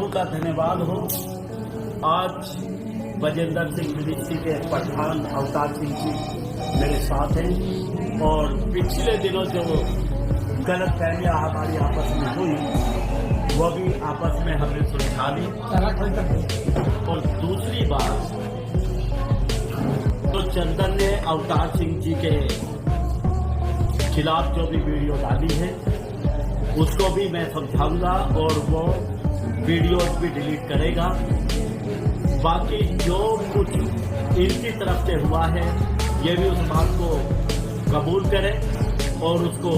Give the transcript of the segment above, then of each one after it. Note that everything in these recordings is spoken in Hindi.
का धन्यवाद हो। आज बजेंद्र सिंह मिनिस्ट्री के प्रधान अवतार सिंह जी मेरे साथ हैं और पिछले दिनों जो गलतफहमियां हमारी आपस में हुई वो भी आपस में हमने सुलझा ली। और दूसरी बात, तो चंदन ने अवतार सिंह जी के खिलाफ जो भी वीडियो डाली है उसको भी मैं समझाऊंगा और वो वीडियोस भी डिलीट करेगा। बाकी जो कुछ इनकी तरफ से हुआ है ये भी उस बात को कबूल करें और उसको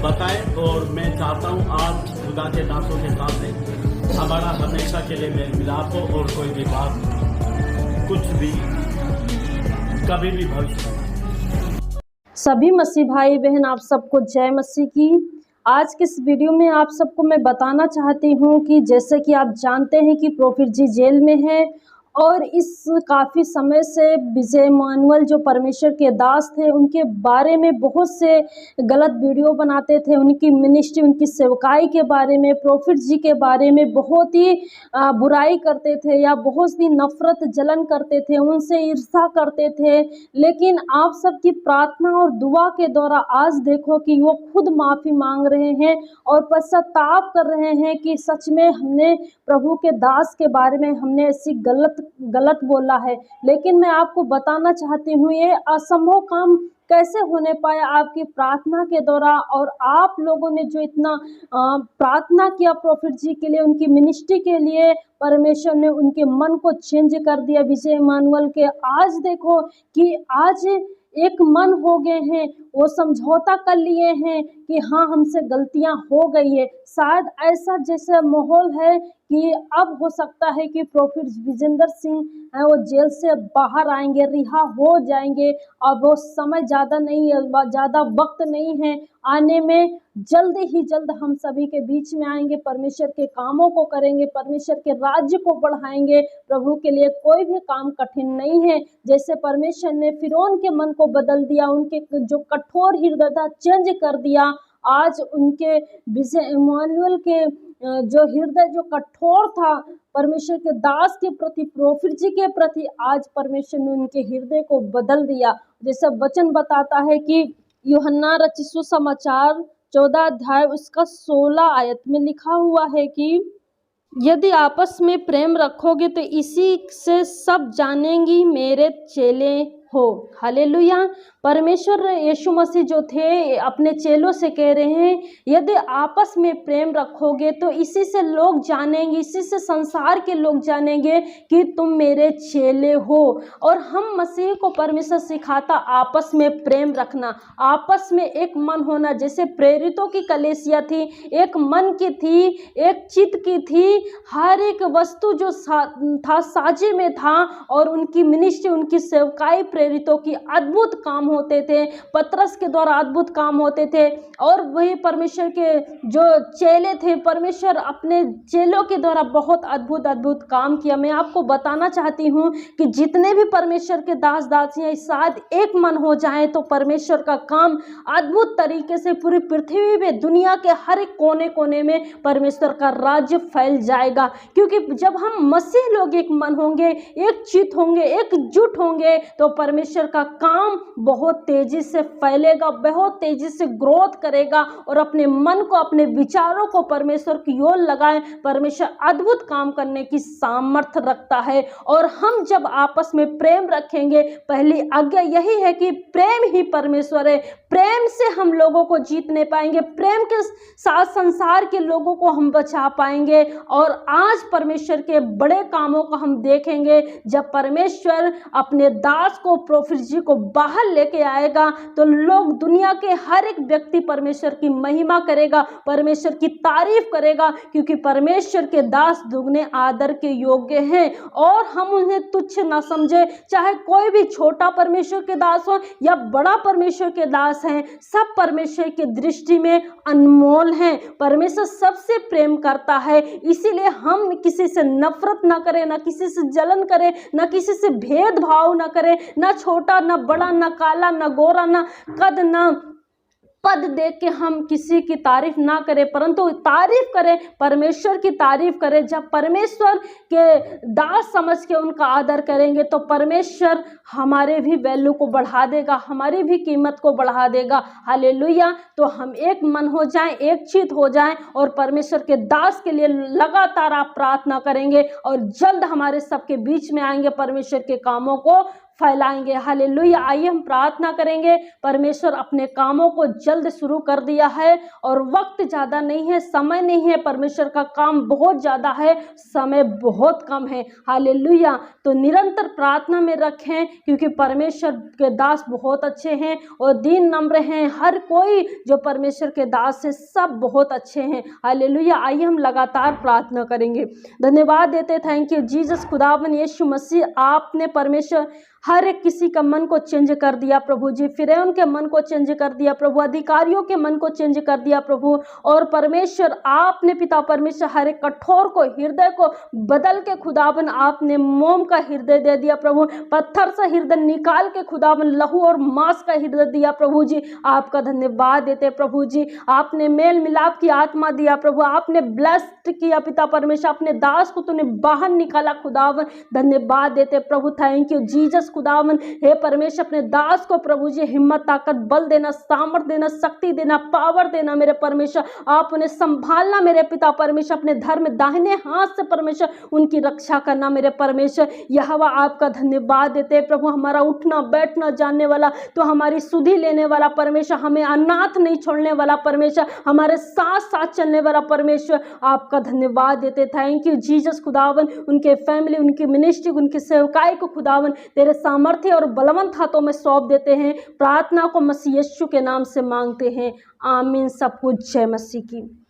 बताएं। और मैं चाहता हूं आज खुदा के दासों के सामने हमारा हमेशा के लिए मेल मिलाप हो और कोई भी बात कुछ भी कभी भी भविष्य में। सभी मसीह भाई बहन आप सबको जय मसीह की। आज के इस वीडियो में आप सबको मैं बताना चाहती हूँ कि जैसे कि आप जानते हैं कि प्रोफेट जी जेल में हैं और इस काफ़ी समय से विजय इमानुएल जो परमेश्वर के दास थे उनके बारे में बहुत से गलत वीडियो बनाते थे, उनकी मिनिस्ट्री उनकी सेवकाई के बारे में, प्रोफेट जी के बारे में बहुत ही बुराई करते थे या बहुत सी नफरत जलन करते थे, उनसे ईर्ष्या करते थे। लेकिन आप सबकी प्रार्थना और दुआ के द्वारा आज देखो कि वो खुद माफ़ी मांग रहे हैं और पश्चाताप कर रहे हैं कि सच में हमने प्रभु के दास के बारे में हमने ऐसी गलत बोला है। लेकिन मैं आपको बताना चाहती हूँ ये असंभव काम कैसे होने पाया आपकी प्रार्थना के द्वारा। और आप लोगों ने जो इतना प्रार्थना किया प्रोफेट जी के लिए, उनकी मिनिस्ट्री के लिए, परमेश्वर ने उनके मन को चेंज कर दिया विजय इमानुएल के। आज देखो कि आज एक मन हो गए हैं, वो समझौता कर लिए हैं कि हाँ हमसे गलतियां हो गई है। शायद ऐसा जैसा माहौल है कि अब हो सकता है कि प्रोफेट विजेंद्र सिंह है वो जेल से बाहर आएंगे, रिहा हो जाएंगे। अब वो समय ज़्यादा नहीं है, ज़्यादा वक्त नहीं है आने में। जल्द ही जल्द हम सभी के बीच में आएंगे, परमेश्वर के कामों को करेंगे, परमेश्वर के राज्य को बढ़ाएंगे। प्रभु के लिए कोई भी काम कठिन नहीं है। जैसे परमेश्वर ने फिरौन के मन को बदल दिया, उनके जो कठोर हृदय था चेंज कर दिया। आज उनके विजय इमानुएल के जो हृदय जो कठोर था परमेश्वर के दास के प्रति, प्रोफेट जी के प्रति, आज परमेश्वर ने उनके हृदय को बदल दिया। जैसे वचन बताता है कि यूहन्ना रचित सुसमाचार 14 अध्याय उसका 16 आयत में लिखा हुआ है कि यदि आपस में प्रेम रखोगे तो इसी से सब जानेंगी मेरे चेले हो। हालेलुया। परमेश्वर यीशु मसीह जो थे अपने चेलों से कह रहे हैं यदि आपस में प्रेम रखोगे तो इसी से लोग जानेंगे, इसी से संसार के लोग जानेंगे कि तुम मेरे चेले हो। और हम मसीह को परमेश्वर सिखाता आपस में प्रेम रखना, आपस में एक मन होना। जैसे प्रेरितों की कलीसिया थी, एक मन की थी, एक चित्त की थी, हर एक वस्तु जो था साझे में था। और उनकी मिनिस्ट्री, उनकी सेवकाई, प्रेरितों की अद्भुत काम होते थे, पतरस के द्वारा अद्भुत काम होते थे। और वही परमेश्वर के जो चेले थे, परमेश्वर अपने चेलों के द्वारा बहुत अद्भुत अद्भुत काम किया। मैं आपको बताना चाहती हूँ कि जितने भी परमेश्वर के दास दासियां शायद एक मन हो जाएं तो परमेश्वर का काम अद्भुत तरीके से पूरी पृथ्वी में, दुनिया के हर एक कोने कोने में परमेश्वर का राज्य फैल जाएगा। क्योंकि जब हम मसीह लोग एक मन होंगे, एक चित होंगे, एकजुट होंगे तो परमेश्वर का काम बहुत तेजी से फैलेगा, बहुत तेजी से ग्रोथ करेगा। और अपने मन को, अपने विचारों को परमेश्वर की ओर लगाएं। परमेश्वर अद्भुत काम करने की सामर्थ्य रखता है। और हम जब आपस में प्रेम रखेंगे, पहली आज्ञा यही है कि प्रेम ही परमेश्वर है। प्रेम से हम लोगों को जीतने पाएंगे, प्रेम के साथ संसार के लोगों को हम बचा पाएंगे। और आज परमेश्वर के बड़े कामों को हम देखेंगे। जब परमेश्वर अपने दास को, प्रोफेट जी को बाहर लेके आएगा तो लोग, दुनिया के हर एक व्यक्ति परमेश्वर की महिमा करेगा, परमेश्वर की तारीफ करेगा। क्योंकि परमेश्वर के दास दुगने आदर के योग्य हैं और हम उन्हें तुच्छ ना समझे। चाहे कोई भी छोटा परमेश्वर के दास हो या बड़ा परमेश्वर के दास हैं, सब परमेश्वर की दृष्टि में अनमोल हैं। परमेश्वर सबसे प्रेम करता है, इसीलिए हम किसी से नफरत ना करें, ना किसी से जलन करें, ना किसी से भेदभाव ना करें, ना छोटा ना बड़ा, ना काला ना गोरा, ना कद ना पद देख के हम किसी की तारीफ ना करें, परंतु तारीफ करें, परमेश्वर की तारीफ करें। जब परमेश्वर के दास समझ के उनका आदर करेंगे तो परमेश्वर हमारे भी वैल्यू को बढ़ा देगा, हमारी भी कीमत को बढ़ा देगा। हालेलुया। तो हम एक मन हो जाएं, एक चित हो जाएं और परमेश्वर के दास के लिए लगातार आप प्रार्थना करेंगे और जल्द हमारे सबके बीच में आएंगे, परमेश्वर के कामों को फैलाएंगे। हालेलुया। आइए हम प्रार्थना करेंगे। परमेश्वर अपने कामों को जल्द शुरू कर दिया है और वक्त ज़्यादा नहीं है, समय नहीं है, परमेश्वर का काम बहुत ज़्यादा है, समय बहुत कम है। हालेलुया। तो निरंतर प्रार्थना में रखें, क्योंकि परमेश्वर के दास बहुत अच्छे हैं और दीन नम्र हैं। हर कोई जो परमेश्वर के दास है सब बहुत अच्छे हैं। हालेलुया। आइए हम लगातार प्रार्थना करेंगे। धन्यवाद देते, थैंक यू जीसस। खुदावन यीशु मसीह, आपने परमेश्वर हर एक किसी का मन को चेंज कर दिया प्रभु जी। फिरौन के मन को चेंज कर दिया प्रभु, अधिकारियों के मन को चेंज कर दिया प्रभु। और परमेश्वर आपने पिता परमेश्वर हर एक कठोर को, हृदय को बदल के खुदावन आपने मोम का हृदय दे दिया प्रभु। पत्थर से हृदय निकाल के खुदावन लहू और मांस का हृदय दिया प्रभु जी। आपका धन्यवाद देते प्रभु जी। आपने मेल मिलाप की आत्मा दिया प्रभु, आपने ब्लेस्ड किया पिता परमेश्वर, अपने दास को तूने बाहर निकाला खुदावन। धन्यवाद देते प्रभु, थैंक यू जीसस। खुदावन हे परमेश्वर, अपने दास को प्रभु जी हिम्मत, ताकत, बल देना, सामर्थ देना, शक्ति देना, पावर देना मेरे परमेश्वर। आप उन्हें संभालना मेरे पिता परमेश्वर, अपने धर्म दाहिने हाथ से परमेश्वर उनकी रक्षा करना मेरे परमेश्वर। यहोवा आपका धन्यवाद देते प्रभु। हमारा उठना बैठना जानने वाला, तो हमारी सुधि लेने वाला परमेश्वर, हमें अनाथ नहीं छोड़ने वाला परमेश्वर, हमारे साथ साथ चलने वाला परमेश्वर, आपका धन्यवाद देते। Thank you Jesus. खुदावन उनके फैमिली, उनकी मिनिस्ट्री, उनकी सेवकाई को खुदावन तेरे सामर्थ्य और बलवंत हाथों में सौंप देते हैं। प्रार्थना को मसीह यीशु के नाम से मांगते हैं, आमीन। सब कुछ जय मसीह की।